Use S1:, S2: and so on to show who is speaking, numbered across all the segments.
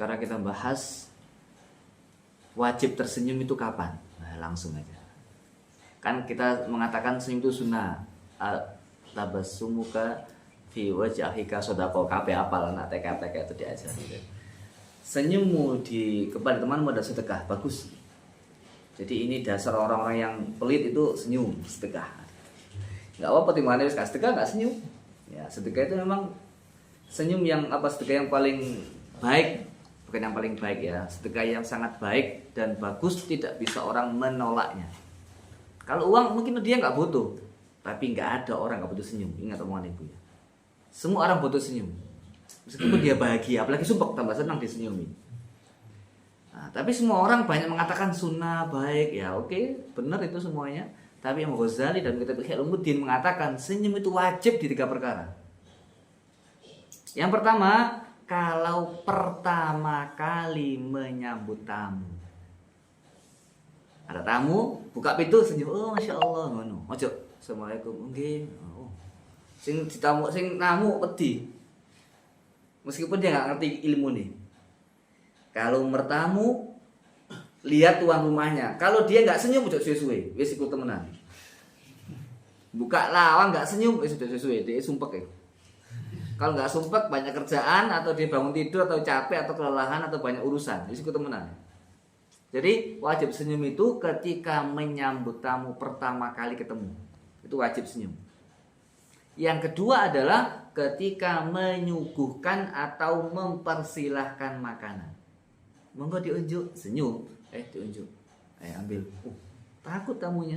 S1: Sekarang kita bahas wajib tersenyum itu kapan? Nah, langsung aja. Kan kita mengatakan senyum itu sunnah. Tabassumuka fi wajhika shadaqah, kabeh apal anak TK-TK itu diajarin. Senyummu di kepada temanmu adalah sedekah, bagus. Jadi ini dasar orang-orang yang pelit itu senyum, sedekah. Enggak apa-apa timbangannya wis sedekah enggak senyum. Ya, sedekah itu memang senyum yang sedekah yang paling baik, bukan yang paling baik ya, sedekah yang sangat baik dan bagus, tidak bisa orang menolaknya. Kalau uang mungkin dia nggak butuh, tapi nggak ada orang nggak butuh senyum. Ingat omongan ibu ya. Semua orang butuh senyum, meskipun dia bahagia, apalagi sumpah tambah senang disenyumi. Nah, tapi semua orang banyak mengatakan sunnah baik ya, oke, benar itu semuanya. Tapi Imam Ghazali dan kitab Ihya Ulumuddin mengatakan senyum itu wajib di 3 perkara. Yang pertama, kalau pertama kali menyambut tamu. Ada tamu, buka pintu senyum, oh masya Allah, ngono. Ojo, assalamualaikum, nggih. Oh. Sing ditamu, sing namu wedi. Meskipun dia nggak ngerti ilmu nih. Kalau mertamu, lihat tuan rumahnya. Kalau dia nggak senyum, ojo suwe-suwe, wis iku temenan. Buka lawang nggak senyum, wis suwe-suwe, dia sumpek ya. Kalau nggak sumpek, banyak kerjaan atau dia bangun tidur atau capek atau kelelahan atau banyak urusan, wis iku temenan. Jadi wajib senyum itu ketika menyambut tamu pertama kali ketemu. Itu wajib senyum. Yang kedua adalah ketika menyuguhkan atau mempersilahkan makanan. Monggo diunjuk, senyum. Diunjuk. Ambil. Takut tamunya.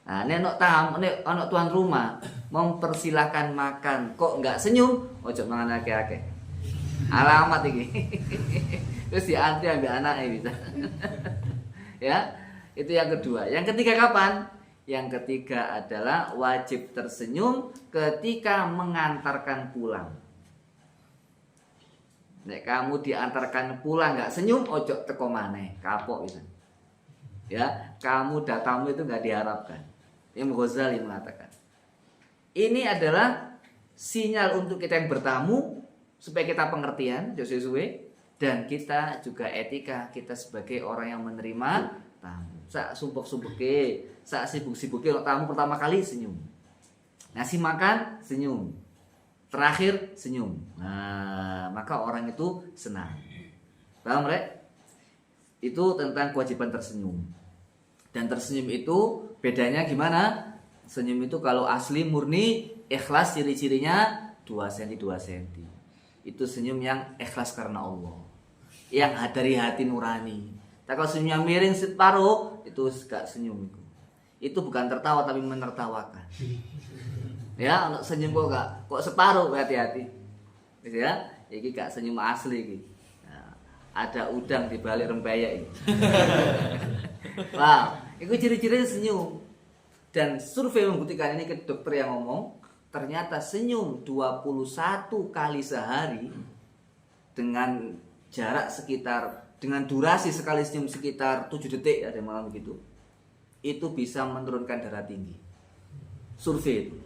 S1: Nah, nek ono tuan rumah mempersilahkan makan kok enggak senyum, ojo mangan akeh-akeh. Alamat iki. Terus diantri ambil anaknya bisa. Ya, itu yang kedua. Yang ketiga kapan? Yang ketiga adalah wajib tersenyum ketika mengantarkan pulang. Nek kamu diantarkan pulang nggak senyum, ojo teko maneh, kapok itu. Ya, kamu datangmu itu nggak diharapkan. Imam Ghazali mengatakan. Ini adalah sinyal untuk kita yang bertamu supaya kita pengertian, sesuai. Dan kita juga etika, kita sebagai orang yang menerima tamu. Sak sumpek-sumpeke, sak sibuk-sibuke tamu pertama kali senyum. Ngasih makan senyum. Terakhir senyum. Nah, maka orang itu senang. Paham, Rek? Itu tentang kewajiban tersenyum. Dan tersenyum itu bedanya gimana? Senyum itu kalau asli murni ikhlas, ciri-cirinya 2 cm 2 cm. Itu senyum yang ikhlas karena Allah, yang dari hati nurani. Tapi kalau senyumnya miring separuh, itu gak senyum itu. Itu bukan tertawa tapi menertawakan. Ya, untuk senyum kok separuh, hati-hati. Ya, ini gak senyum asli ini. Nah, ada udang di balik rempeyek ini. Wow, itu ciri-cirinya senyum. Dan survei membuktikan, ini ke dokter yang ngomong, ternyata senyum 21 kali sehari dengan jarak sekitar, dengan durasi sekali senyum sekitar 7 detik, ada malam begitu, itu bisa menurunkan darah tinggi. Survei itu.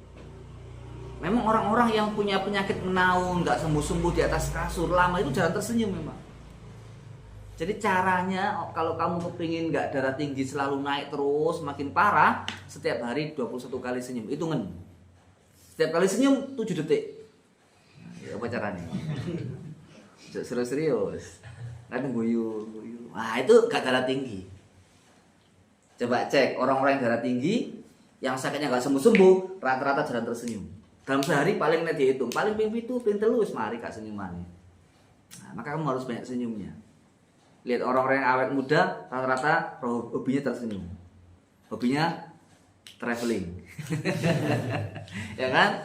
S1: Memang orang-orang yang punya penyakit menaun, nggak sembuh-sembuh di atas kasur lama itu jarang tersenyum memang. Jadi caranya kalau kamu kepingin nggak darah tinggi selalu naik terus makin parah, setiap hari 21 kali senyum, hitungan. Setiap kali senyum 7 detik. Ya, apa caranya? Serius-serius. Kan guyu. Nah, itu gak darah tinggi. Coba cek orang-orang yang darah tinggi, yang sakitnya gak sembuh-sembuh, rata-rata jarang tersenyum. Dalam sehari paling nek dihitung, paling ping 7, ping 3 wis mari gak senyumane. Nah, maka kamu harus banyak senyumnya. Lihat orang-orang yang awet muda, rata-rata hobinya tersenyum. Hobinya traveling. Ya kan?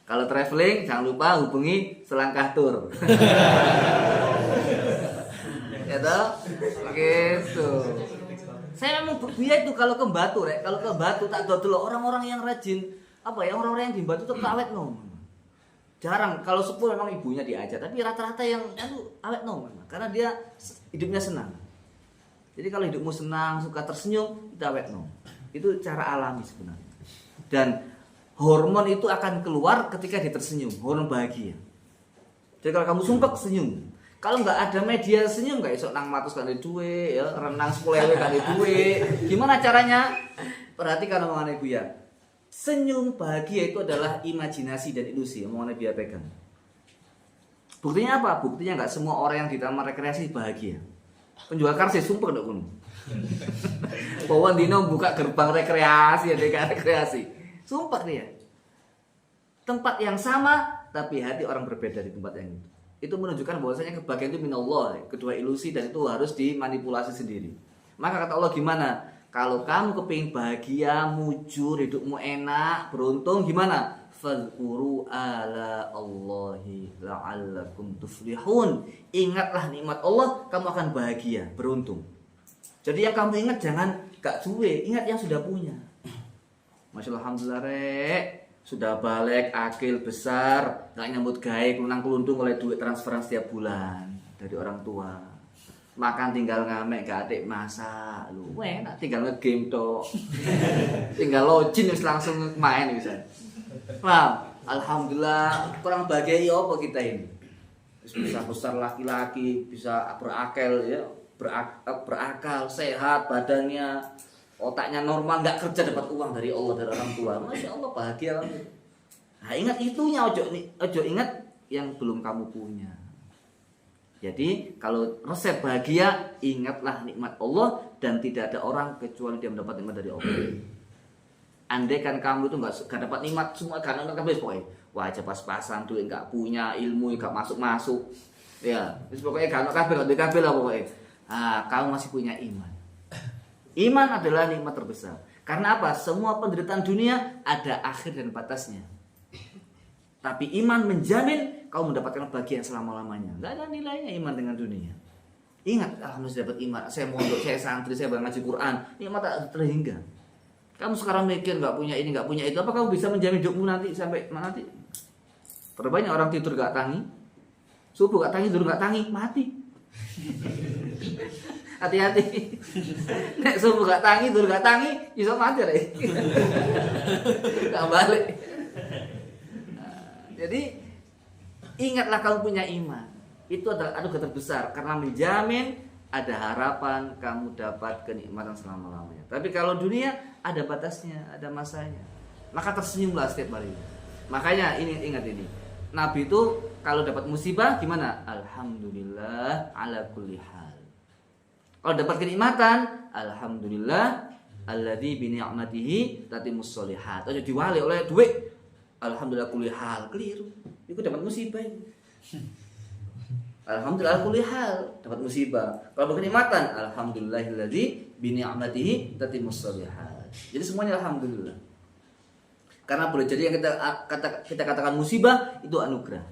S1: Kalau traveling jangan lupa hubungi Selangkah Tour. Ya toh? Gitu. Saya memang biasa itu kalau ke Batu, Rek. Kalau ke Batu tak dodol orang-orang yang rajin, orang-orang yang di Batu tuh awet no. Jarang, kalau sepuh memang ibunya diajak, tapi rata-rata yang awet no memang, karena dia hidupnya senang. Jadi kalau hidupmu senang, suka tersenyum, itu awet no. Itu cara alami sebenarnya. Dan hormon itu akan keluar ketika dia tersenyum, hormon bahagia. Jadi kalau kamu sumpek senyum. Kalau nggak ada media senyum nggak esok nang matus kan duwe ya, renang 10.000 kan duwe. Gimana caranya? Perhatikan omongan Ibu ya. Senyum bahagia itu adalah imajinasi dan ilusi. Omongan Ibu ya pegang. Buktinya apa? Buktinya nggak semua orang yang di taman rekreasi bahagia. Penjual karcis sumpah ndak kuno. Bawa Dino buka gerbang rekreasi ya rekreasi. Sumpah dia. Tempat yang sama tapi hati orang berbeda di tempat yang itu. Itu menunjukkan bahwasanya kebahagiaan itu minallah. Kedua ilusi dan itu harus dimanipulasi sendiri. Maka kata Allah gimana? Kalau kamu kepingin bahagia, mujur, hidupmu enak, beruntung gimana? Fadhkuru ala Allahi la'allakum tuflihun. Ingatlah nikmat Allah, kamu akan bahagia, beruntung. Jadi yang kamu ingat jangan gak duwe, ingat yang sudah punya. Masya Allah, alhamdulillah rek, sudah balik, akil besar, gak nyambut gawe, kelundung oleh duit transferan setiap bulan dari orang tua. Makan tinggal ngamek gak adik masak lu, enak tinggal nge-game toh. Tinggal login langsung main bisa. Nah, alhamdulillah kurang bahagia apa kita ini? Bisa besar laki-laki, bisa berakal ya, berakal, sehat badannya, otaknya normal, nggak kerja dapat uang dari Allah dari orang tua. Masya Allah bahagia banget. Nah, ingat itunya, ojo ingat yang belum kamu punya. Jadi kalau resep bahagia, ingatlah nikmat Allah dan tidak ada orang kecuali dia mendapat nikmat dari Allah. Andai kan kamu itu nggak dapat nikmat semua karena nggak habis pokoknya wajah pas-pasan duit nggak punya ilmu nggak masuk ya pokoknya kalau kabel lah pokoknya kamu masih punya iman adalah nikmat terbesar karena apa semua penderitaan dunia ada akhir dan batasnya tapi iman menjamin kamu mendapatkan bahagia selama-lamanya nggak ada nilainya iman dengan dunia ingat alhamdulillah dapat iman saya mondok saya santri saya ngaji Quran nikmat tak terhingga. Kamu sekarang mikir nggak punya ini nggak punya itu, apa kamu bisa menjamin hidupmu nanti sampai mana nanti? Terbanyak orang tidur nggak tangi, subuh nggak tangi, tidur nggak tangi, mati. Hati-hati. Nek subuh nggak tangi, tidur nggak tangi, bisa mati deh. Nggak balik. Jadi ingatlah kamu punya iman. Itu adalah anugerah terbesar karena menjamin ada harapan kamu dapat kenikmatan selama-lamanya. Tapi kalau dunia ada batasnya, ada masanya. Maka tersenyumlah setiap hari. Makanya ingat ini. Nabi itu kalau dapat musibah gimana? Alhamdulillah ala kulli hal. Kalau dapat kenikmatan, alhamdulillah alladzi bi ni'matihi tatimmus sholihat. Aja diwali oleh duit. Alhamdulillah kulli hal. Keliru. Itu dapat musibah. Alhamdulillah kulli hal dapat musibah. Kalau berkenikmatan, alhamdulillahilladzi bi ni'matihi tatimmus sholihat. Jadi semuanya alhamdulillah. Karena boleh jadi yang kita katakan musibah itu anugerah.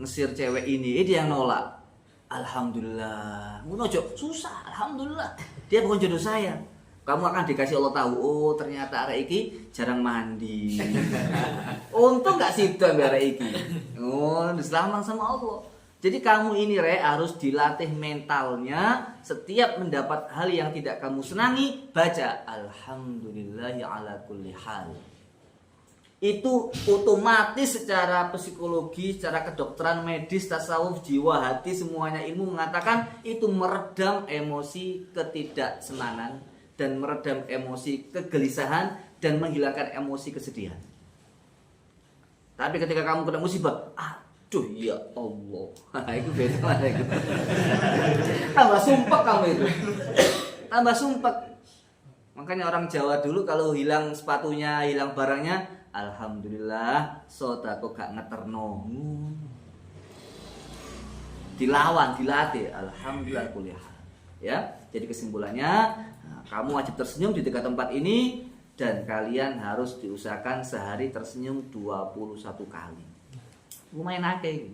S1: Ngesir cewek ini, dia yang nolak. Alhamdulillah. Ngono susah, alhamdulillah. Dia bukan jodoh saya. Kamu akan dikasih Allah tahu, oh ternyata arek iki jarang mandi. Untung gak sido arek iki. Oh, diselamatkan sama Allah. Jadi kamu ini harus dilatih mentalnya setiap mendapat hal yang tidak kamu senangi, baca alhamdulillahi ala kulli hal. Itu otomatis secara psikologi, secara kedokteran medis, tasawuf, jiwa, hati, semuanya ilmu mengatakan itu meredam emosi ketidaksenangan dan meredam emosi kegelisahan dan menghilangkan emosi kesedihan. Tapi ketika kamu kena musibah, aduh ya Allah, itu beda lagi. Tambah sumpah kamu itu, tambah sumpah. Makanya orang Jawa dulu kalau hilang sepatunya, hilang barangnya, alhamdulillah, sodako gak ngeterno. Dilawan, dilatih, alhamdulillah kuliah. Ya, jadi kesimpulannya. Kamu wajib tersenyum di 3 tempat ini dan kalian harus diusahakan sehari tersenyum 21 kali. Lumayan akeh.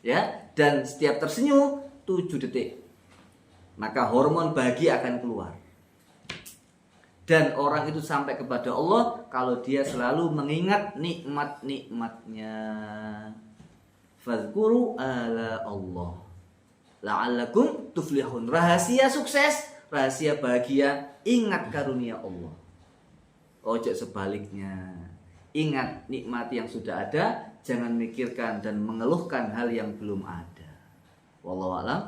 S1: Ya, dan setiap tersenyum 7 detik. Maka hormon bahagia akan keluar. Dan orang itu sampai kepada Allah kalau dia selalu mengingat nikmat-nikmatnya. Fadhkuru ala Allah la'allakum tuflihun. Rahasia sukses, rahasia bahagia, ingat karunia Allah. Ojo sebaliknya. Ingat nikmat yang sudah ada jangan mikirkan dan mengeluhkan hal yang belum ada. Wallahu a'lam.